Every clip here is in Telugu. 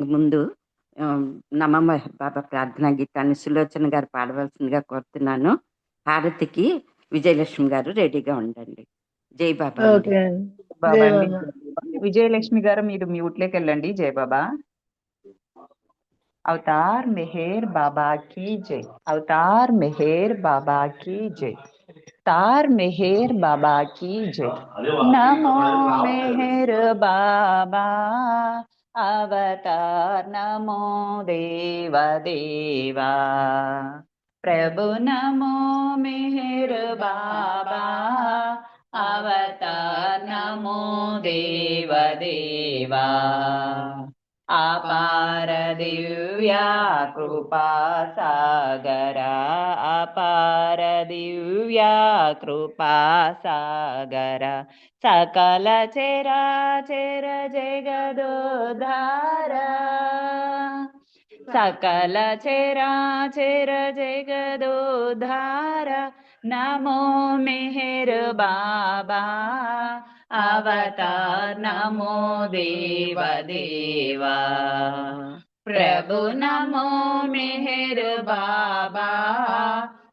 ముందు ఆహ్, నమః బాబా ప్రార్థనా గీతాన్ని సులోచన గారు పాడవలసిందిగా కోరుతున్నాను. హారతికి విజయలక్ష్మి గారు రెడీగా ఉండండి. జై బాబా అండి. ఓకే అండి. జై బాబా అండి. బాబా. విజయలక్ష్మి గారు మీరు మ్యూట్లోకి వెళ్ళండి. జై బాబా. అవతార్ మెహర్ బాబా की जय. అవతార్ మెహర్ బాబా की जय. तार मेहर बाबा की जय. नमो मेहर बाबा अवतार नमो देव देवा. प्रभु नमो मेहर बाबा अवतार नमो देव देवा. अपार दिव्या कृपा सागरा. अपार दिव्या कृपा सागरा. सकल चराचर जगदोद्धारा. सकल चराचर जगदोद्धारा. नमो मेहर बाबा अवतार नमो देव देवा. प्रभु नमो मेहर बाबा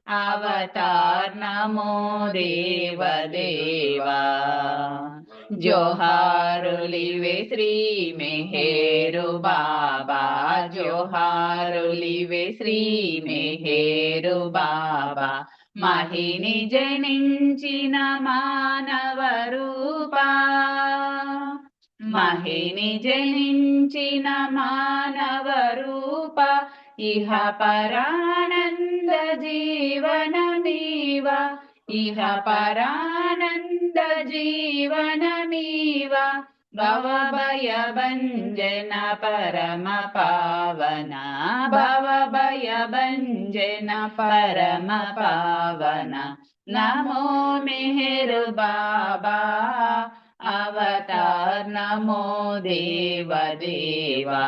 अवतार नमो देव देवा. जोहारुलिवे श्री मेहेरु बाबा. जोहारुलिवे श्री मेहेरु बाबा. महिनि जनिंचिन मानव रूपा. महिनि जनिंचिन मानव रूपा. इह परानंद जीवनमीव. इह परानंद जीवनमीव. भवभय भंजन परम पावना. भवभय भंजन परम पावना. नमो मेहर बाबा अवतार नमो देव देवा.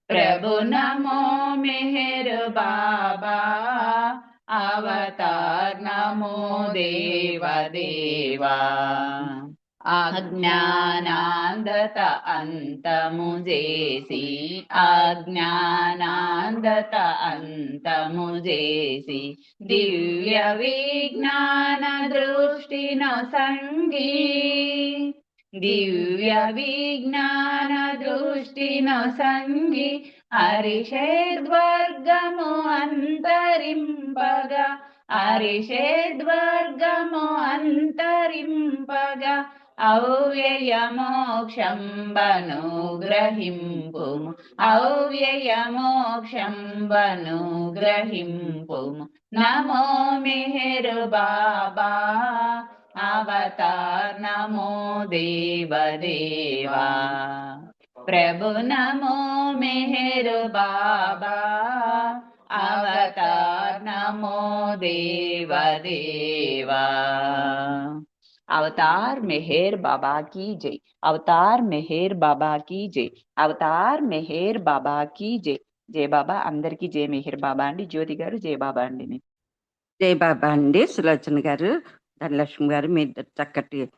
प्रभु नमो मेहर बाबा अवतार नमो देव देवा. अज्ञानांधत अंतमु जेसी. अज्ञानांधत अंतमु जेसी. दिव्य विज्ञान दृष्टि न संगी. दिव्य विज्ञान दृष्टि न संगी. हरिषेद्वर्गमु अंतरिंपगा. हरिषेद्वर्गमु अंतरिंपगा. अव्यय मोक्षं बनुग्रहिंपुमु. अव्यय मोक्षं बनुग्रहिंपुमु. नमो मेहर बाबा अवतार नमो देव देवा. प्रभु नमो मेहर बाबा अवतार नमो देव देवा. अवतार मेहर बाबा की जय. अवतार मेहर बाबा की जय. अवतार मेहर बाबा की जय. जय बाबा. అందరికీ జై మెహర్ బాబా అండి. జ్యోతి గారు జై బాబా అండి. జై బాబా అండి. సులోచన గారు, ధనలక్ష్మి గారు మీ చక్కటి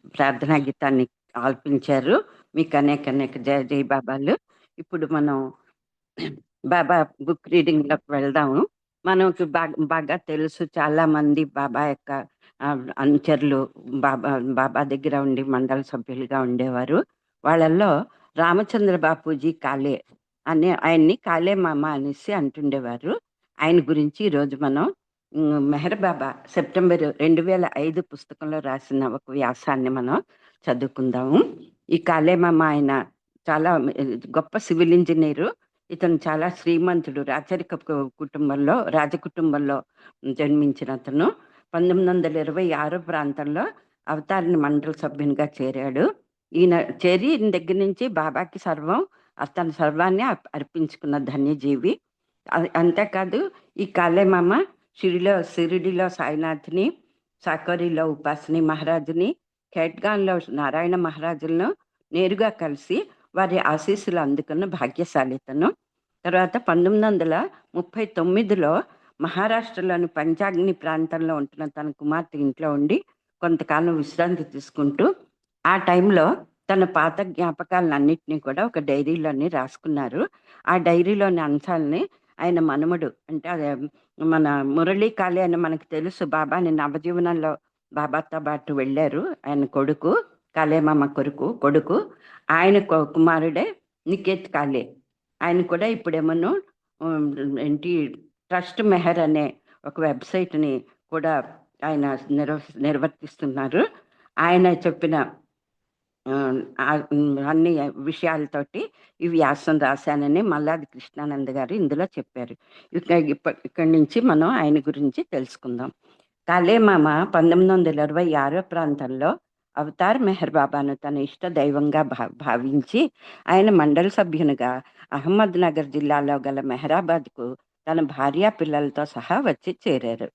ప్రార్థనా గీతాన్ని ఆల్పించారు. మీకు అనేక అనేక జయ జై బాబాలు. ఇప్పుడు మనం బాబా బుక్ రీడింగ్ లోకి వెళ్దాము. మనకు బాగా తెలుసు, చాలా మంది బాబా యొక్క అనుచరులు బాబా దగ్గర ఉండి మండల సభ్యులుగా ఉండేవారు. వాళ్ళల్లో రామచంద్ర బాపూజీ కాలే ఆయన్ని కాలే మామ అనేసి అంటుండేవారు. ఆయన గురించి ఈరోజు మనం మెహర్ బాబా సెప్టెంబర్ 2005 పుస్తకంలో రాసిన ఒక వ్యాసాన్ని మనం చదువుకుందాము. ఈ కాలే మామ ఆయన చాలా గొప్ప సివిల్ ఇంజనీరు. ఇతను చాలా శ్రీమంతుడు. కుటుంబంలో రాజకుటుంబంలో జన్మించిన అతను 1926 ప్రాంతంలో అవతారిని మండల సభ్యునిగా చేరాడు. ఈయన చేరిన దగ్గర నుంచి బాబాకి తన సర్వాన్ని అర్పించుకున్న ధన్యజీవి. అంతేకాదు ఈ కాలేమామ షిరిడిలో సాయినాథ్ని, సాకోరిలో ఉపాసని మహారాజుని, ఖేట్గాన్లో నారాయణ మహారాజులను నేరుగా కలిసి వారి ఆశీస్సులు అందుకున్న భాగ్యశాలితను. తర్వాత 1939లో మహారాష్ట్రలోని పంచాగ్ని ప్రాంతంలో ఉంటున్న తన కుమార్తె ఇంట్లో ఉండి కొంతకాలం విశ్రాంతి తీసుకుంటూ ఆ టైంలో తన పాత జ్ఞాపకాలన్నింటినీ కూడా ఒక డైరీలోని రాసుకున్నారు. ఆ డైరీలోని అంశాలని ఆయన మనుమడు అంటే మన మురళీ కాళే అని మనకు తెలుసు. బాబాని నవజీవనంలో బాబాతో పాటు వెళ్ళారు. ఆయన కొడుకు కాళేమామ కొడుకు ఆయన కుమారుడే నికేత్ కాళే. ఆయన కూడా ఇప్పుడేమో ఏంటి ట్రస్ట్ మెహర్ అనే ఒక వెబ్సైట్ని కూడా ఆయన నిర్వర్తిస్తున్నారు. ఆయన చెప్పిన అన్ని విషయాలతోటి ఈ వ్యాసం రాశానని మల్లాది కృష్ణానంద గారు ఇందులో చెప్పారు. ఇక్కడి నుంచి మనం ఆయన గురించి తెలుసుకుందాం. కాళేమామ 1926 ప్రాంతంలో అవతార్ మెహర్ బాబాను తన ఇష్ట దైవంగా భావించి ఆయన మండల సభ్యునిగా అహ్మద్ నగర్ జిల్లాలో గల మెహరాబాద్కు తన భార్య పిల్లలతో సహా వచ్చి చేరారు.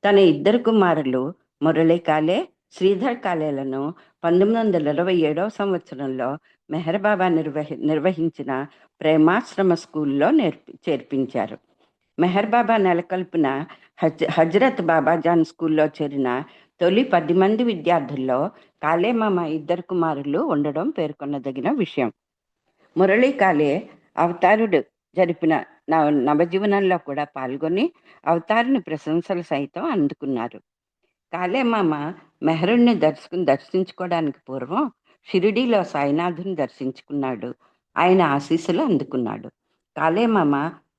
తన ఇద్దరు కుమారులు మురళీ కాలే, శ్రీధర్ కాలేలను 1927 సంవత్సరంలో మెహర్ బాబా నిర్వహించిన ప్రేమాశ్రమ స్కూల్లో చేర్పించారు. మెహర్ బాబా నెలకొల్పిన హజ్రత్ బాబాజాన్ స్కూల్లో చేరిన తొలి 10 మంది విద్యార్థుల్లో కాళేమామ ఇద్దరు కుమారులు ఉండడం పేర్కొనదగిన విషయం. మురళీ కాలే అవతారుడు జరిపిన నవజీవనంలో కూడా పాల్గొని అవతారుని ప్రశంసలు సైతం అందుకున్నారు. కాళేమామ మెహరుణ్ణి దర్శించుకోవడానికి పూర్వం షిరిడీలో సాయినాథుని దర్శించుకున్నాడు. ఆయన ఆశీస్సులు అందుకున్నాడు. కాళేమామ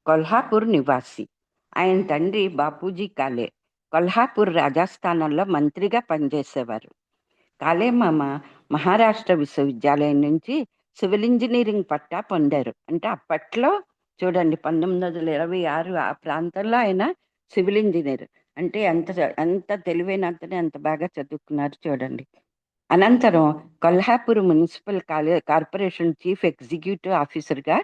కొల్హాపూర్ నివాసి. ఆయన తండ్రి బాపూజీ కాలే కొల్హాపూర్ రాజస్థానంలో మంత్రిగా పనిచేసేవారు. కాళేమామ మహారాష్ట్ర విశ్వవిద్యాలయం నుంచి సివిల్ ఇంజనీరింగ్ పట్టా పొందారు. అంటే అప్పట్లో చూడండి 1926 ఆ ప్రాంతంలో ఆయన సివిల్ ఇంజనీర్. అంటే ఎంత తెలివైన అతనే అంత బాగా చదువుకున్నారు చూడండి. అనంతరం Kolhapur municipal corporation chief executive ఆఫీసర్గా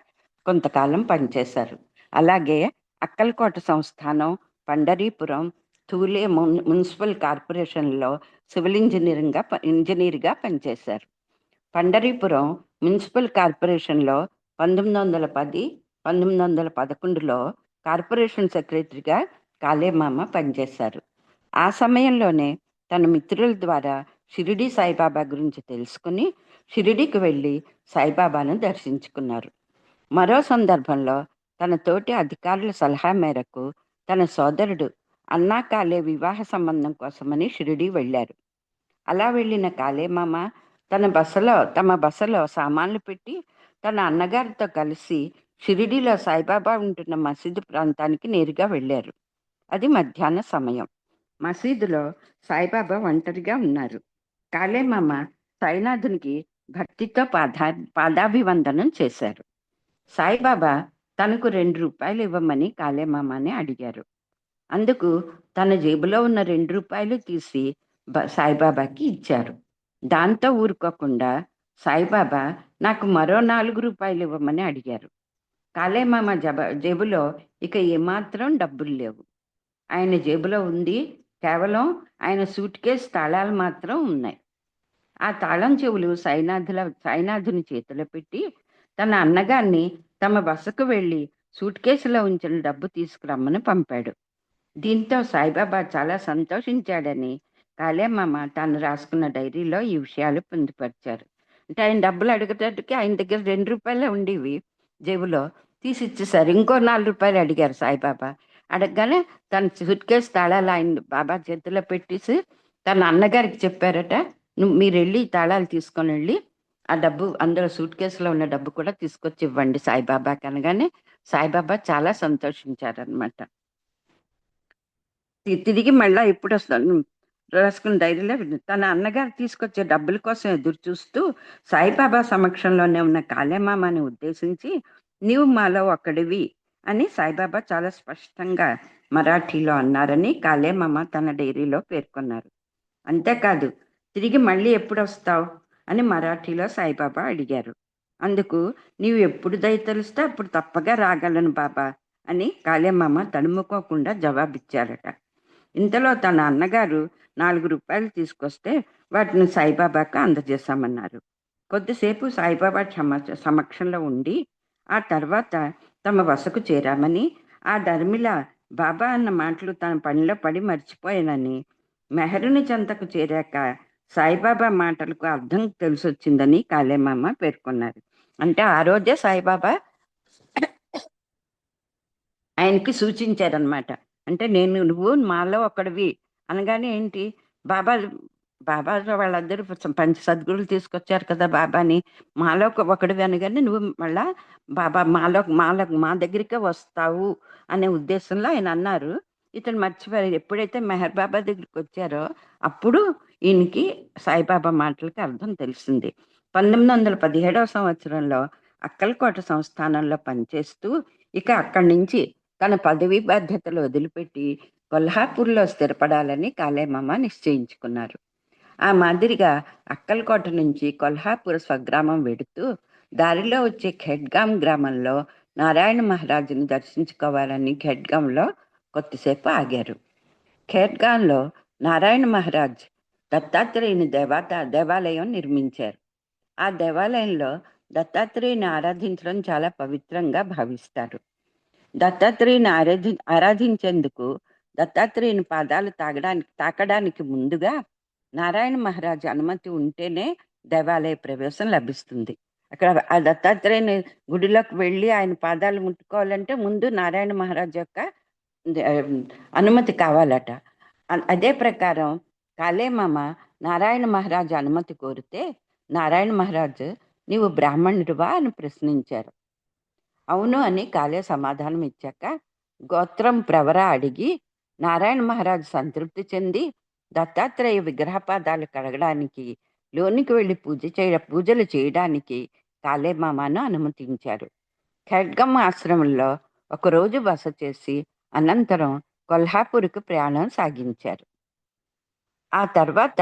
కొంతకాలం పనిచేశారు. అలాగే అక్కల్కోట సంస్థానం, పండరీపురం, థూలే మున్సిపల్ కార్పొరేషన్లో సివిల్ ఇంజనీర్గా పనిచేశారు. పండరీపురం మున్సిపల్ కార్పొరేషన్లో 1910, 1911లో కార్పొరేషన్ సెక్రటరీగా కాళేమామ పనిచేశారు. ఆ సమయంలోనే తన మిత్రుల ద్వారా షిరిడి సాయిబాబా గురించి తెలుసుకుని షిరిడికి వెళ్ళి సాయిబాబాను దర్శించుకున్నారు. మరో సందర్భంలో తన తోటి అధికారుల సలహా మేరకు తన సోదరుడు అన్నా కాలే వివాహ సంబంధం కోసమని షిరిడి వెళ్ళారు. అలా వెళ్ళిన కాళేమామ తమ బసలో సామాన్లు పెట్టి తన అన్నగారితో కలిసి షిరిడిలో సాయిబాబా ఉంటున్న మసీదు ప్రాంతానికి నేరుగా వెళ్ళారు. అది మధ్యాహ్న సమయం. మసీదులో సాయిబాబా ఒంటరిగా ఉన్నారు. కాళేమామ సాయినాథునికి భక్తితో పాదాభివందనం చేశారు. సాయిబాబా తనకు 2 రూపాయలు ఇవ్వమని కాళేమామని అడిగారు. అందుకు తన జేబులో ఉన్న 2 రూపాయలు తీసి సాయిబాబాకి ఇచ్చారు. దాంతో ఊరుకోకుండా సాయిబాబా నాకు మరో 4 రూపాయలు ఇవ్వమని అడిగారు. కాళేమామ జేబులో ఇక ఏమాత్రం డబ్బులు లేవు. ఆయన జేబులో ఉంది కేవలం ఆయన సూట్ కేసు తాళాలు మాత్రం ఉన్నాయి. ఆ తాళం చెవులు సాయినాథుని చేతిలో పెట్టి తన అన్నగారిని తమ బసకు వెళ్ళి సూట్ కేసులో ఉంచిన డబ్బు తీసుకురమ్మని పంపాడు. దీంతో సాయిబాబా చాలా సంతోషించాడని కాళేమామ తాను రాసుకున్న డైరీలో ఈ విషయాలు పొందుపరిచారు. అంటే ఆయన డబ్బులు అడిగేటట్టుకి ఆయన దగ్గర 2 రూపాయలే ఉండేవి, జేబులో తీసి ఇచ్చేసారు. ఇంకో 4 రూపాయలు అడిగారు సాయిబాబా. అడగగానే తన సూట్ కేసు తాళాలు ఆయన బాబా చేతిలో పెట్టేసి తన అన్నగారికి చెప్పారట, మీరు వెళ్ళి తాళాలు తీసుకొని వెళ్ళి ఆ డబ్బు అందులో సూట్ కేసులో ఉన్న డబ్బు కూడా తీసుకొచ్చి ఇవ్వండి సాయిబాబాకి అనగానే సాయిబాబా చాలా సంతోషించారనమాట. తిరిగి మళ్ళా ఎప్పుడు వస్తాను రాసుకున్న డైరీలో తన అన్నగారు తీసుకొచ్చే డబ్బుల కోసం ఎదురు చూస్తూ సాయిబాబా సమక్షంలోనే ఉన్న కాళేమామని ఉద్దేశించి నీవు మాలో ఒక్కడివి అని సాయిబాబా చాలా స్పష్టంగా మరాఠీలో అన్నారని కాళేమామ తన డైరీలో పేర్కొన్నారు. అంతేకాదు తిరిగి మళ్ళీ ఎప్పుడు వస్తావు అని మరాఠీలో సాయిబాబా అడిగారు. అందుకు నీవు ఎప్పుడు దయతలిస్తే అప్పుడు తప్పగా రాగలను బాబా అని కాళేమామ తడుముకోకుండా జవాబిచ్చారట. ఇంతలో తన అన్నగారు 4 రూపాయలు తీసుకొస్తే వాటిని సాయిబాబాకు అందజేశామన్నారు. కొద్దిసేపు సాయిబాబా సమక్షంలో ఉండి ఆ తర్వాత తమ వసకు చేరామని, ఆ ధర్మిల బాబా అన్న మాటలు తన పనిలో పడి మర్చిపోయానని, మెహరుని చెంతకు చేరాక సాయిబాబా మాటలకు అర్థం తెలిసొచ్చిందని కాళేమమ్మ పేర్కొన్నారు. అంటే ఆ రోజే సాయిబాబా ఆయనకి సూచించారనమాట. అంటే నువ్వు మాలో ఒకడివి అనగానే ఏంటి, బాబా బాబా వాళ్ళందరూ పంచ సద్గురులు తీసుకొచ్చారు కదా బాబాని. మాలో ఒకడివి అనగానే నువ్వు మళ్ళా బాబా మా దగ్గరికే వస్తావు అనే ఉద్దేశంలో ఆయన అన్నారు. ఇతను మర్చిపోయారు. ఎప్పుడైతే మెహర్ బాబా దగ్గరికి వచ్చారో అప్పుడు ఈయనకి సాయిబాబా మాటలకి అర్థం తెలిసింది. 1917 సంవత్సరంలో అక్కలకోట సంస్థానంలో పనిచేస్తూ ఇక అక్కడి నుంచి తన పదవీ బాధ్యతలు వదిలిపెట్టి కొల్హాపూర్లో స్థిరపడాలని కాళేమమ్మ నిశ్చయించుకున్నారు. ఆ మాదిరిగా అక్కలకోట నుంచి కొల్హాపూర్ స్వగ్రామం వెడుతూ దారిలో వచ్చే ఖెడ్గాం గ్రామంలో నారాయణ మహారాజుని దర్శించుకోవాలని ఖెడ్గాంలో కొద్దిసేపు ఆగారు. ఖేడ్గాంలో నారాయణ మహారాజ్ దత్తాత్రేయుని దేవాలయం నిర్మించారు. ఆ దేవాలయంలో దత్తాత్రేయుని ఆరాధించడం చాలా పవిత్రంగా భావిస్తారు. దత్తాత్రేయుని ఆరాధించేందుకు దత్తాత్రేయుని పాదాలు తాకడానికి ముందుగా నారాయణ మహారాజు అనుమతి ఉంటేనే దేవాలయ ప్రవేశం లభిస్తుంది. అక్కడ ఆ దత్తాత్రేయుని గుడిలోకి వెళ్ళి ఆయన పాదాలు ముట్టుకోవాలంటే ముందు నారాయణ మహారాజు యొక్క అనుమతి కావాలట. అదే ప్రకారం కాళేమమ్మ నారాయణ మహారాజు అనుమతి కోరితే నారాయణ మహారాజు నీవు బ్రాహ్మణుడివా అని ప్రశ్నించారు. అవును అని కాళే సమాధానం ఇచ్చాక గోత్రం ప్రవర అడిగి నారాయణ మహారాజు సంతృప్తి చెంది దత్తాత్రేయ విగ్రహపాదాలు కడగడానికి లోనికి వెళ్ళి పూజలు చేయడానికి కాళేమామను అనుమతించారు. ఖడ్గం ఆశ్రమంలో ఒకరోజు బస చేసి అనంతరం కొల్హాపూర్కు ప్రయాణం సాగించారు. ఆ తర్వాత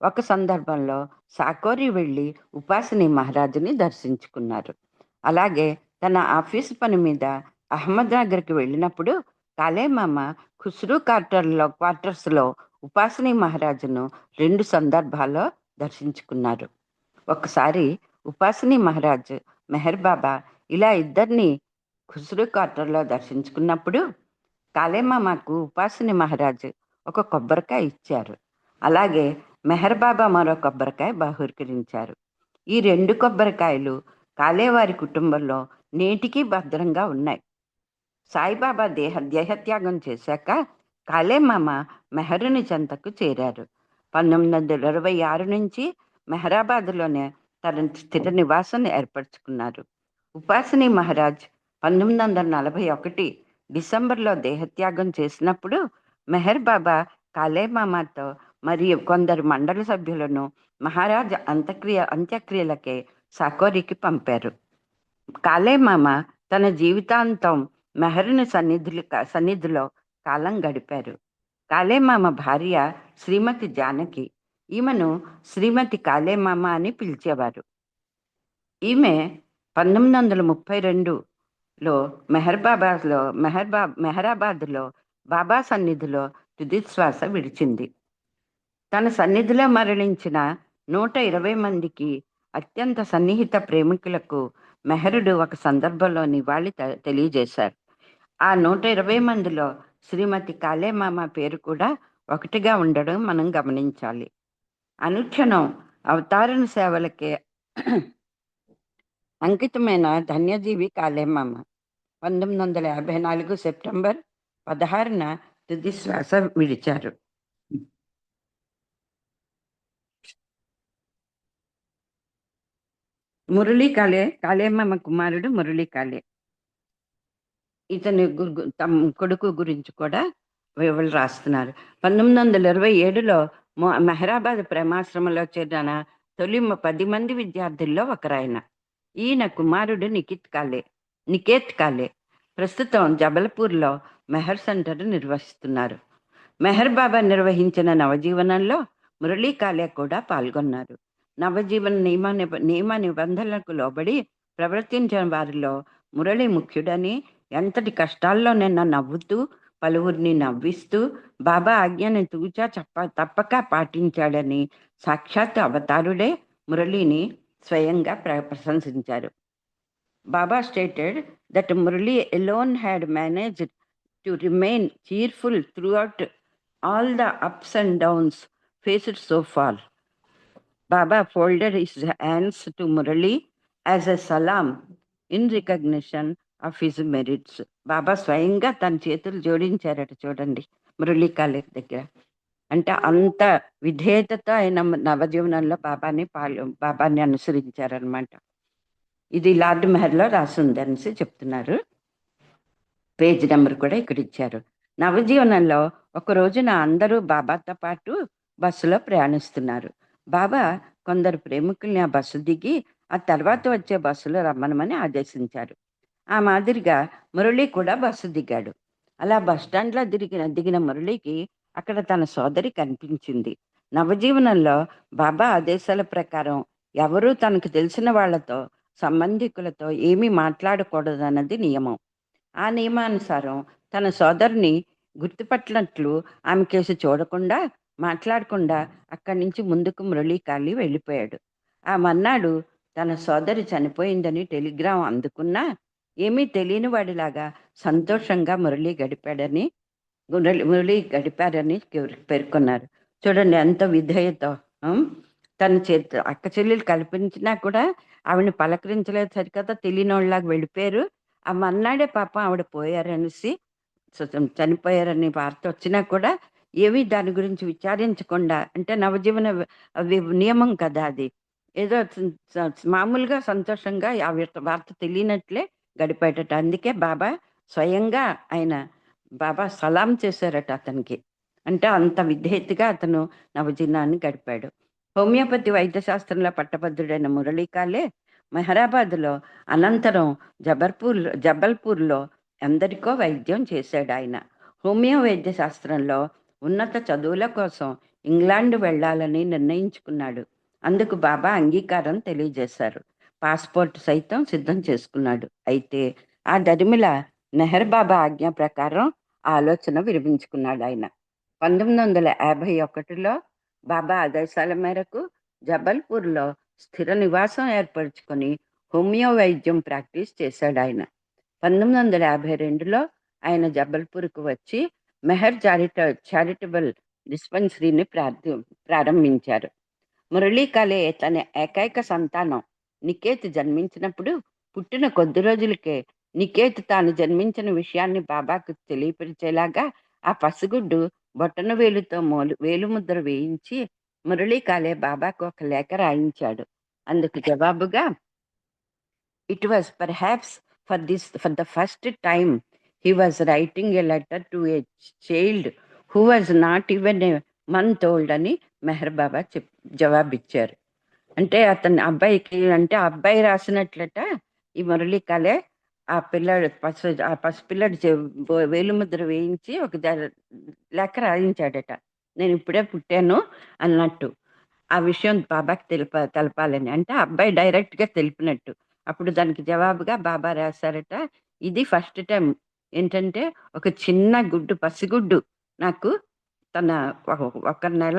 ఒక సందర్భంలో సాకోరి వెళ్ళి ఉపాసిని మహారాజుని దర్శించుకున్నారు. అలాగే తన ఆఫీసు పని మీద అహ్మద్నగర్కి వెళ్ళినప్పుడు కాళేమమ్మ ఖుస్రూ క్వార్టర్స్లో ఉపాసిని మహారాజును 2 సందర్భాల్లో దర్శించుకున్నారు. ఒకసారి ఉపాసిని మహారాజు మెహర్ బాబా ఇలా ఇద్దరిని ఖుస్రూ క్వార్టర్లో దర్శించుకున్నప్పుడు కాళేమమ్మకు ఉపాసిని మహారాజు ఒక కొబ్బరికాయ ఇచ్చారు. అలాగే మెహర్ బాబా మరో కొబ్బరికాయ బహూకరించారు. ఈ 2 కొబ్బరికాయలు కాళేవారి కుటుంబంలో నేటికీ భద్రంగా ఉన్నాయి. సాయిబాబా దేహత్యాగం చేశాక కాళేమమ్మ మెహరుని చెంతకు చేరారు. 1926 నుంచి మెహరాబాద్లోనే తన స్థిర నివాసం ఏర్పరచుకున్నారు. ఉపాసిని మహారాజ్ 1941 డిసెంబర్లో దేహత్యాగం చేసినప్పుడు మెహర్ బాబా కాళేమమ్మతో మరియు కొందరు మండలి సభ్యులను మహారాజ్ అంత్యక్రియలకే సాకోరికి పంపారు. కాళేమమ్మ తన జీవితాంతం మెహరుని సన్నిధిలో కాలం గడిపారు. కాళేమమ్మ భార్య శ్రీమతి జానకి. ఈమెను శ్రీమతి కాళేమమ్మ అని పిలిచేవారు. ఈమె 1932లో మెహరాబాద్లో బాబా సన్నిధిలో తుదిశ్వాస విడిచింది. తన సన్నిధిలో మరణించిన 120 మందికి అత్యంత సన్నిహిత ప్రేమికులకు మెహరుడు ఒక సందర్భంలో నివాళి తెలియజేశారు. ఆ 120 మందిలో శ్రీమతి కాళేమమ్మ పేరు కూడా ఒకటిగా ఉండడం మనం గమనించాలి. అనుక్షణం అవతారణ సేవలకే అంకితమైన ధన్యజీవి కాళేమమ్మ 1954 సెప్టెంబర్ 16న తుదిశ్వాస విడిచారు. మురళీ కాళేమమ్మ కుమారుడు మురళీ కాళే. ఇతని కొడుకు గురించి కూడా వివరాలు రాస్తున్నారు. 1927లో మెహరాబాద్ ప్రేమాశ్రమంలో చేరిన తొలి 10 మంది విద్యార్థుల్లో ఒకరాయన. ఈయన కుమారుడు నికేత్ కాళే ప్రస్తుతం జబల్పూర్లో మెహర్ సెంటర్ నిర్వహిస్తున్నారు. మెహర్ బాబా నిర్వహించిన నవజీవనంలో మురళీ కాళే కూడా పాల్గొన్నారు. నవజీవన నియమ నిబంధనలకు లోబడి ప్రవర్తించిన వారిలో మురళి ముఖ్యుడని, ఎంతటి కష్టాల్లోనైనా నవ్వుతూ పలువురిని నవ్విస్తూ బాబా ఆజ్ఞని తప్పక పాటించాడని సాక్షాత్ అవతారుడే మురళిని స్వయంగా ప్రశంసించారు. Baba stated that Murali alone had managed to remain cheerful throughout all the ups and downs faced so far. Baba folded his hands to Murali as a salam in recognition of his merits. బాబా స్వయంగా తన చేతులు జోడించారట చూడండి మురళీ కాళీ దగ్గర. అంటే అంత విధేయతతో ఆయన నవజీవనంలో బాబాని అనుసరించారనమాట. ఇది లార్డ్ మెహర్లో రాసింది అనేసి చెప్తున్నారు. పేజ్ నెంబర్ కూడా ఇక్కడ ఇచ్చారు. నవజీవనంలో ఒక రోజున అందరూ బాబాతో పాటు బస్సులో ప్రయాణిస్తున్నారు. బాబా కొందరు ప్రేమికుల్ని ఆ బస్సు దిగి ఆ తర్వాత వచ్చే బస్సులో రమ్మనమని ఆదేశించారు. ఆ మాదిరిగా మురళి కూడా బస్సు దిగాడు. అలా బస్టాండ్లో దిగిన మురళికి అక్కడ తన సోదరి కనిపించింది. నవజీవనంలో బాబా ఆదేశాల ప్రకారం ఎవరూ తనకు తెలిసిన వాళ్లతో సంబంధికులతో ఏమీ మాట్లాడకూడదన్నది నియమం. ఆ నియమానుసారం తన సోదరిని గుర్తుపట్టినట్లు ఆమె కేసు చూడకుండా మాట్లాడకుండా అక్కడి నుంచి ముందుకు మురళీ కాళీ వెళ్ళిపోయాడు. ఆ మర్నాడు తన సోదరి చనిపోయిందని టెలిగ్రామ్ అందుకున్నా ఏమీ తెలియని వాడిలాగా సంతోషంగా మురళి గడిపారని పేర్కొన్నారు. చూడండి ఎంత విధేయతో. తన అక్క చెల్లెలు కల్పించినా కూడా ఆవిడని పలకరించలేదు సరికదా, తెలియని వాళ్ళలాగా వెళ్ళిపోయారు. ఆ మర్నాడే పాపం ఆవిడ పోయారనేసి, చనిపోయారని వార్త వచ్చినా కూడా ఏమీ దాని గురించి విచారించకుండా, అంటే నవజీవన నియమం కదా అది, ఏదో మామూలుగా సంతోషంగా ఆ వార్త తెలియనట్లే గడిపేటట. అందుకే బాబా స్వయంగా బాబా సలాం చేశారట అతనికి. అంటే అంత విధేయతగా అతను నవజీవనాన్ని గడిపాడు. హోమియోపతి వైద్యశాస్త్రంలో పట్టభద్రుడైన మురళీ కాళే మెహరాబాద్లో అనంతరం జబల్పూర్లో ఎందరికో వైద్యం చేశాడు. ఆయన హోమియో వైద్య శాస్త్రంలో ఉన్నత చదువుల కోసం ఇంగ్లాండ్ వెళ్ళాలని నిర్ణయించుకున్నాడు. అందుకు బాబా అంగీకారం తెలియజేశారు. పాస్పోర్ట్ సైతం సిద్ధం చేసుకున్నాడు. అయితే ఆ దరిమిల నెహర్ బాబా ఆజ్ఞ ప్రకారం ఆలోచన విరమించుకున్నాడు. ఆయన 1951లో బాబా ఆదేశాల మేరకు జబల్పూర్లో స్థిర నివాసం ఏర్పరచుకొని హోమియో వైద్యం ప్రాక్టీస్ చేశాడు. ఆయన 1952లో ఆయన జబల్పూర్కు వచ్చి మెహర్ చారిటబుల్ డిస్పెన్సరీని ప్రారంభించారు. మురళీ కాళే తన ఏకైక సంతానం నికేత్ జన్మించినప్పుడు పుట్టిన కొద్ది రోజులకే నికేత్ తాను జన్మించిన విషయాన్ని బాబాకు తెలియపరిచేలాగా ఆ పసిగుడ్డు బొట్టన వేలుతో వేలుముద్ర వేయించి మురళీ కాళే బాబాకు ఒక లేఖ రాయించాడు. అందుకు జవాబుగా, it was perhaps for the first time he was writing a letter to a child who was not even a month old అని మెహర్ బాబా జవాబిచ్చారు. అంటే అతని అబ్బాయికి, అంటే అబ్బాయి రాసినట్లట ఈ మురళీ కాళే ఆ పసిపిల్లడు వేలుముద్ర వేయించి ఒక లేఖ రాయించాడట, నేను ఇప్పుడే పుట్టాను అన్నట్టు. ఆ విషయం బాబాకి తెలపాలని, అంటే అబ్బాయి డైరెక్ట్గా తెలిపినట్టు. అప్పుడు దానికి జవాబుగా బాబా రాశారట, ఇది ఫస్ట్ టైం ఏంటంటే ఒక చిన్న పసిగుడ్డు నాకు తన 1 నెల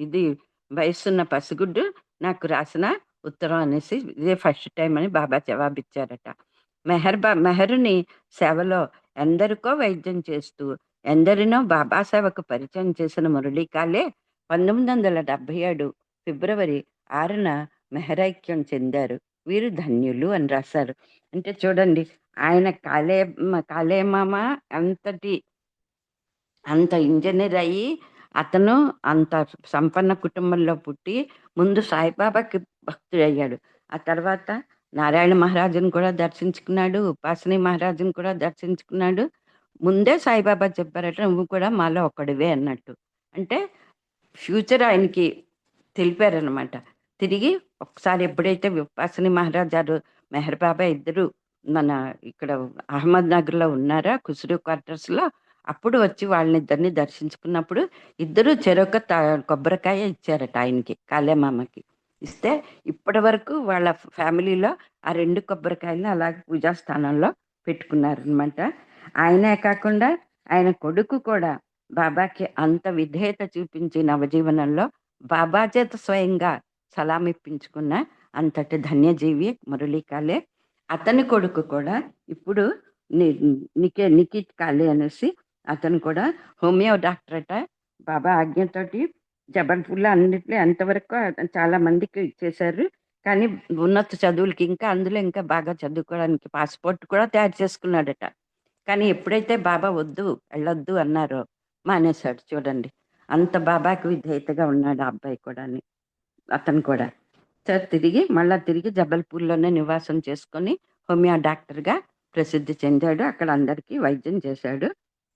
ఇది వయసున్న పసిగుడ్డు నాకు రాసిన ఉత్తరం అనేసి ఇదే ఫస్ట్ టైం అని బాబా జవాబిచ్చారట. మెహరుని సేవలో ఎందరికో వైద్యం చేస్తూ ఎందరినో బాబా సేవకు పరిచయం చేసిన మురళీ కాళే 1977 ఫిబ్రవరి 6న మెహరైక్యం చెందారు. వీరు ధన్యులు అని రాశారు. అంటే చూడండి, ఆయన కాళేమామ అంత ఇంజనీర్ అయ్యి, అతను అంత సంపన్న కుటుంబంలో పుట్టి ముందు సాయిబాబాకి భక్తుడయ్యాడు. ఆ తర్వాత నారాయణ మహారాజును కూడా దర్శించుకున్నాడు, ఉపాసని మహారాజును కూడా దర్శించుకున్నాడు. ముందే సాయిబాబా చెప్పారట, నువ్వు కూడా మాలో ఒకడివే అన్నట్టు. అంటే ఫ్యూచర్ ఆయనకి తెలిపారనమాట. తిరిగి ఒకసారి ఎప్పుడైతే ఉపాసని మహారాజారు మెహర్ బాబా ఇద్దరు మన ఇక్కడ అహ్మద్ నగర్లో ఉన్నారా, ఖుస్రూ క్వార్టర్స్లో, అప్పుడు వచ్చి వాళ్ళనిద్దరిని దర్శించుకున్నప్పుడు ఇద్దరు చెరొక కొబ్బరికాయ ఇచ్చారట ఆయనకి, కాళేమామకి. ఇస్తే ఇప్పటి వరకు వాళ్ళ ఫ్యామిలీలో ఆ 2 కొబ్బరికాయలను అలాగే పూజాస్థానంలో పెట్టుకున్నారనమాట. ఆయనే కాకుండా ఆయన కొడుకు కూడా బాబాకి అంత విధేయత చూపించి నవజీవనంలో బాబా చేత స్వయంగా సలామిప్పించుకున్న అంతటి ధన్యజీవి మురళీ కాళే. అతని కొడుకు కూడా ఇప్పుడు నిఖిత్ కాళే అనేసి, అతను కూడా హోమియో డాక్టర్ అట. బాబా ఆజ్ఞతోటి జబల్పూర్లో అన్నిట్లో ఎంతవరకు చాలా మందికి ఇచ్చేశారు. కానీ ఉన్నత చదువులకి ఇంకా అందులో ఇంకా బాగా చదువుకోవడానికి పాస్పోర్ట్ కూడా తయారు చేసుకున్నాడట. కానీ ఎప్పుడైతే బాబా వద్దు వెళ్ళొద్దు అన్నారో మానేశాడు. చూడండి, అంత బాబాకి విధేయతగా ఉన్నాడు ఆ అబ్బాయి కూడా, అతను కూడా. సార్ తిరిగి జబల్పూర్లోనే నివాసం చేసుకొని హోమియో డాక్టర్గా ప్రసిద్ధి చెందాడు. అక్కడ అందరికీ వైద్యం చేశాడు.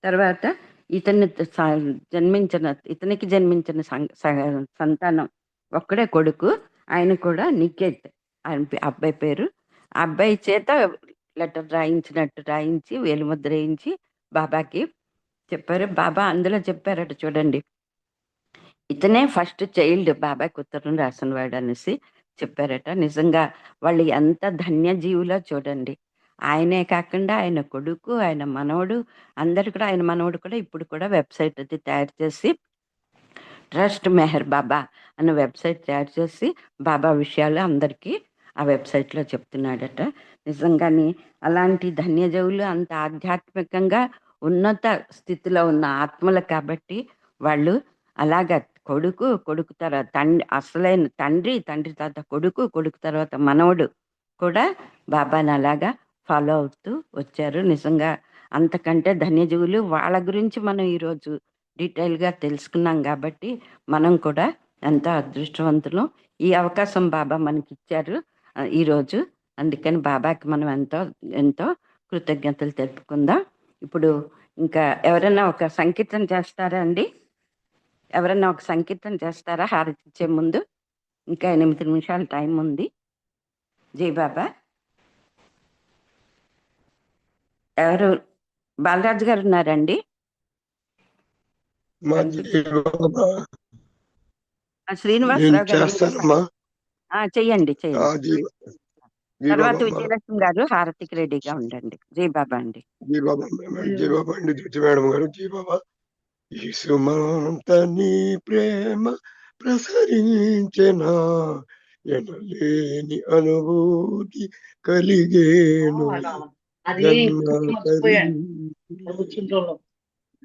తర్వాత ఇతనికి జన్మించిన సంతానం ఒక్కడే కొడుకు. ఆయన కూడా నికేత్, ఆయన అబ్బాయి పేరు. ఆ అబ్బాయి చేత లెటర్ రాయించి వేలిముద్ర వేయించి బాబాకి చెప్పారు. బాబా అందులో చెప్పారట, చూడండి, ఇతనే ఫస్ట్ చైల్డ్ బాబాకి ఉత్తరం రాసిన వాడు అనేసి చెప్పారట. నిజంగా వాళ్ళు ఎంత ధన్యజీవులో చూడండి. ఆయనే కాకుండా ఆయన కొడుకు, ఆయన మనవడు, అందరు కూడా, ఆయన మనవడు కూడా ఇప్పుడు కూడా వెబ్సైట్ అది తయారు చేసి ట్రస్ట్ మెహర్ బాబా అన్న వెబ్సైట్ తయారు చేసి బాబా విషయాలు అందరికీ ఆ వెబ్సైట్లో చెప్తున్నాడట. నిజంగానే అలాంటి ధన్యజీవులు అంత ఆధ్యాత్మికంగా ఉన్నత స్థితిలో ఉన్న ఆత్మలు కాబట్టి వాళ్ళు అలాగా కొడుకు తర్వాత అసలైన తండ్రి తర్వాత కొడుకు తర్వాత మనవడు కూడా బాబాని అలాగా ఫాలో అవుతూ వచ్చారు. నిజంగా అంతకంటే ధన్యజీవులు వాళ్ళ గురించి మనం ఈరోజు డీటెయిల్గా తెలుసుకున్నాం కాబట్టి మనం కూడా ఎంతో అదృష్టవంతులం. ఈ అవకాశం బాబా మనకి ఇచ్చారు ఈరోజు. అందుకని బాబాకి మనం ఎంతో ఎంతో కృతజ్ఞతలు తెలుపుకుందాం. ఇప్పుడు ఇంకా ఎవరైనా ఒక సంకీర్తన చేస్తారా అండి? ఎవరైనా ఒక సంకీర్తన చేస్తారా హారతి ఇచ్చే ముందు? ఇంకా 8 నిమిషాలు టైం ఉంది. జై బాబా. ఎవరు? బాలరాజు గారు ఉన్నారండి? శ్రీనివాసరావు గారు చెయ్యండి. తర్వాత విజయలక్ష్మి గారు హారతికి రెడీగా ఉండండి. జై బాబా అండి. జై బాబా అండి. జ్యోతి మేడం గారు జై బాబా. యేసుమంత నీ ప్రేమ ప్రసరించెనా, ఎనలేని అనుభూతి కలిగేను.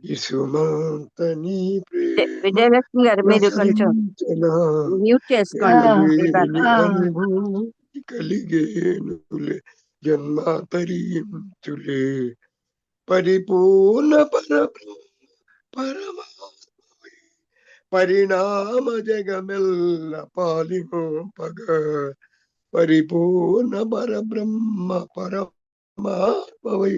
యేసుమంత నీ ప్రేమ విజయలక్ష్మి గారు మీరు కొంచెం మ్యూట్ చేసుకోండి. అనుభూతి కలిగేనులే, జన్మ తరించులే, పరిపూర్ణ పరమాత్మ పరిణామ జగమెల్ల పాలింపగ, పరిపూర్ణ పరబ్రహ్మ పరమాత్మవై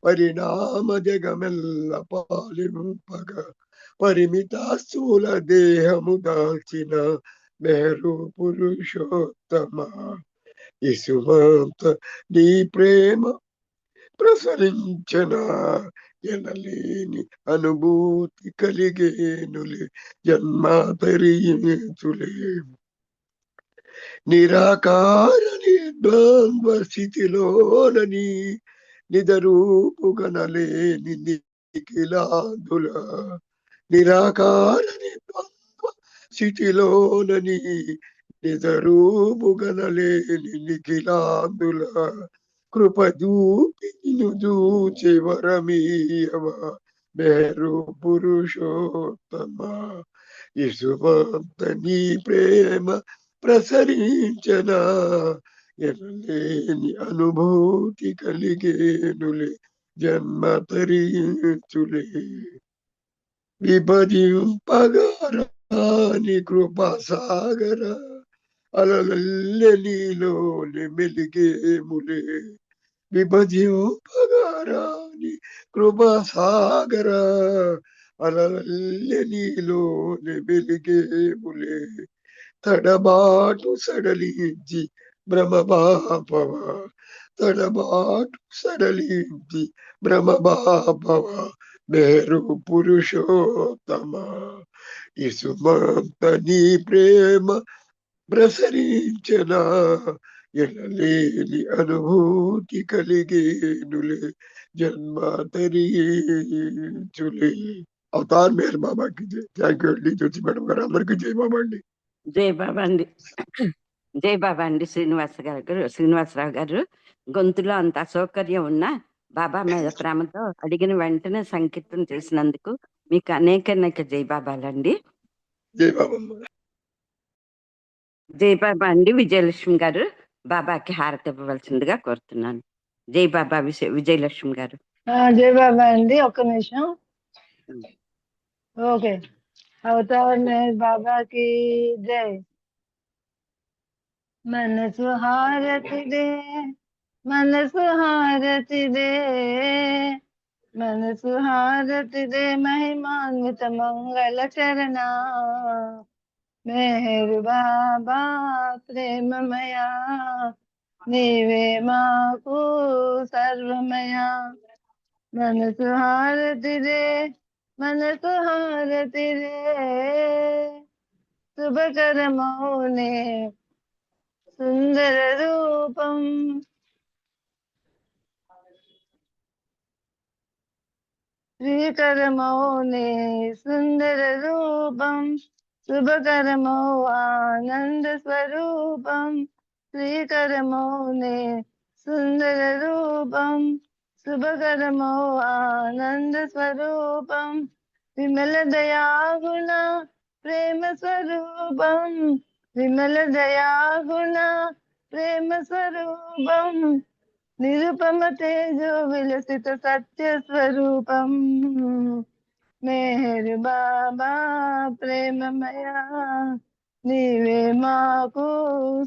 పరిణామ జగమెల్ల పాలింపగ, పరిమిత స్థూల దేహము దాల్చిన మెహరు పురుషోత్తమ, యేసుమంత నీ ప్రేమ ప్రసరించనా, ఎనలేని అనుభూతి కలిగేనులే, జన్మ తరించులే, నిరాకార నిర్ద్వంద్వ స్థితిలోనని నిజరూపుగనలేని నిఖిలాదుల, నిరాకార నిర్ద్వంద్వ స్థితిలోనని నిజరూపుగనలేని నిఖిలాదుల, కృపదూపి చూచి వరమీయవ మేరు పురుషోత్తమ, యేసుమంత నీ ప్రేమ ప్రసరించనా, ఎనలేని అనుభూతి కలిగేనులే, జన్మ తరించులే, విభజింపగారాని కృపాసాగర అలలల్లె నీలోని మెలిగేములే, విభజింపగారాని కృపాసాగర అలలల్లె నీలోని మెలిగేములే, తడబాటు సడలించి భ్రమబాపవ, తడబాటు సడలించి భ్రమబాపవ మేరు పురుషోత్తమ, యేసుమంత నీ ప్రేమ ప్రసరించనా, ఎనలేని అనుభూతి కలిగేనులే, జన్మ తరించులే. అవతార్ మేర్ బాబాకి జై. థ్యాంక్ యూ అండి. జ్యోతి మేడం గారు అందరికీ జై బాబా అండి. జై బాబా అండి. జై బాబా అండి. శ్రీనివాసరావు గారు గొంతులో అంత అసౌకర్యం ఉన్నా బాబా మీద ప్రేమతో అడిగిన వెంటనే సంకీర్తన చేసినందుకు మీకు అనేక జై బాబాలండి. జై బాబమ్మ. జై బాబా అండి. విజయలక్ష్మి గారు బాబాకి హారతి ఇవ్వవలసిందిగా కోరుతున్నాను. జై బాబా విజయలక్ష్మి గారు. జై బాబా అండి, ఒక్క నిమిషం. ఓకే. అవతార్ మెహర్ బాబాకి జై. మనసు హారతి దే, మనసు హారతి దే, మనసు హారతి దే, మహిమాన్విత మంగళ చరణ. మెహర్ బాబా ప్రేమమయా, నీవే మాకు సర్వమయా. మనసు హారతి రే, మనసు హారతి రే, శుభకర మౌనే సుందర రూపం. శ్రీకర మౌనే సుందర రూపం, శుభకర మౌ ఆనంద స్వరూపం. శ్రీకర మౌనే సుందర రూపం, శుభకరమౌ ఆనంద స్వరూపం. విమల దయాగుణ ప్రేమ స్వరూపం, విమల దయాగుణ ప్రేమ స్వరూపం. నిరుపమ తేజో విలసిత సత్య స్వరూపం. మెహర్ బాబా ప్రేమమయా, నీవే మాకు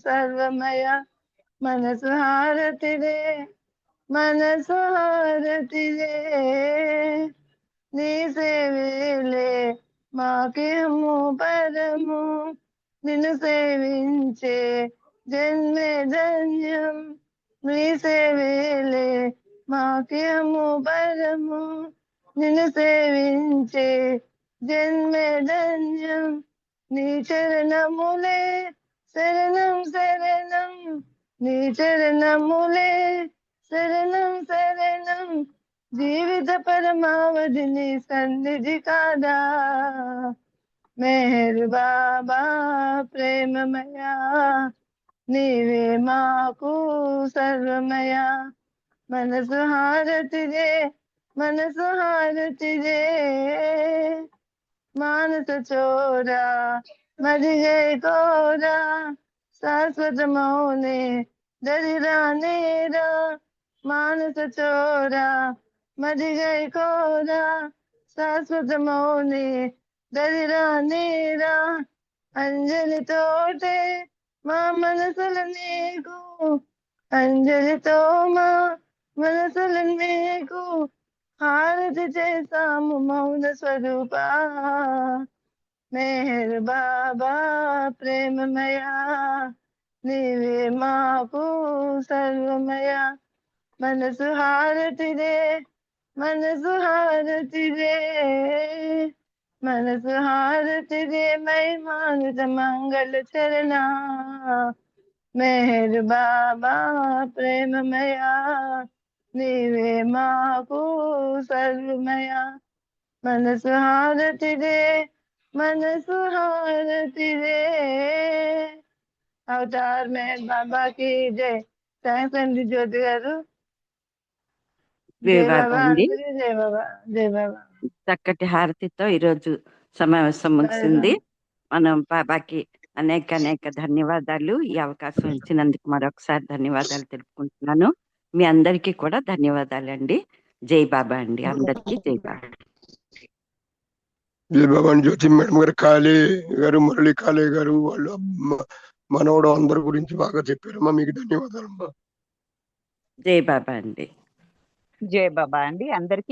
సర్వమయ. మనసు హారతి రే, మనసు హారతి రే, నీ సేవేలే మాకేమో పరము. నిన్ను సేవించే జన్మే ధన్యం, నీ సేవేలే మాకేమో పరము. నిన్ను సేవించే జన్మే ధన్యం. నీ చరణములే శరణం శరణం, నీ చరణములే శరణం శరణం. జీవిత పరమావధి నీ సన్నిధి కాదా. మెహర్ బాబా ప్రేమమయా, నీవే మాకు సర్వమయ. మనసు హారతి రే, మనసు హారతి రే, మానస చోరా మరి జయ కోరా. శాశ్వత మౌనే దరిరా నేరా, మానస చోరా మరి జయ కోరా. శాశ్వత మౌనే దరిరా నేరా. అంజలి తోటే మా మనసుల నీకు, అంజలితో మా మనసుల నీకు హారతి చేసాము మౌన స్వరూప. మెహర్ బాబా ప్రేమమయా, నీవే మాకు సర్వమయ. మనసు హారతి రే, మనసు హారతి రే, మనసు హారతి రే, మహిమానుత మంగళ చరణ. మెహర్ బాబా ప్రేమమయా, నీవే మాకు సర్వమయ. మనసు హారతి రే, మనసు హారతి రే. అవతార్ మెహర్ బాబాకి జై. థ్యాంక్స్ అండి జ్యోతి గారు. జై జై బాబా బాబా అండి. అందరి జై బాబా, జై బాబా. చక్కటి హారతితో ఈరోజు సమావేశం ముగిసింది. మనం బాబాకి అనేక అనేక ధన్యవాదాలు. ఈ అవకాశం ఇచ్చినందుకు మరొకసారి ధన్యవాదాలు తెలుపుకుంటున్నాను. మీ అందరికీ కూడా ధన్యవాదాలండి. జై బాబా అండి. అందరికీ జై బాబా. జై బాబా అండి. జ్యోతి మేడం గారు, కాళే గారు, మురళి కాళే గారు, వాళ్ళు మనవడు అందరి గురించి బాగా చెప్పారమ్మా. మీకు ధన్యవాదాలమ్మా. జై బాబా అండి. జై బాబా అండి అందరికీ.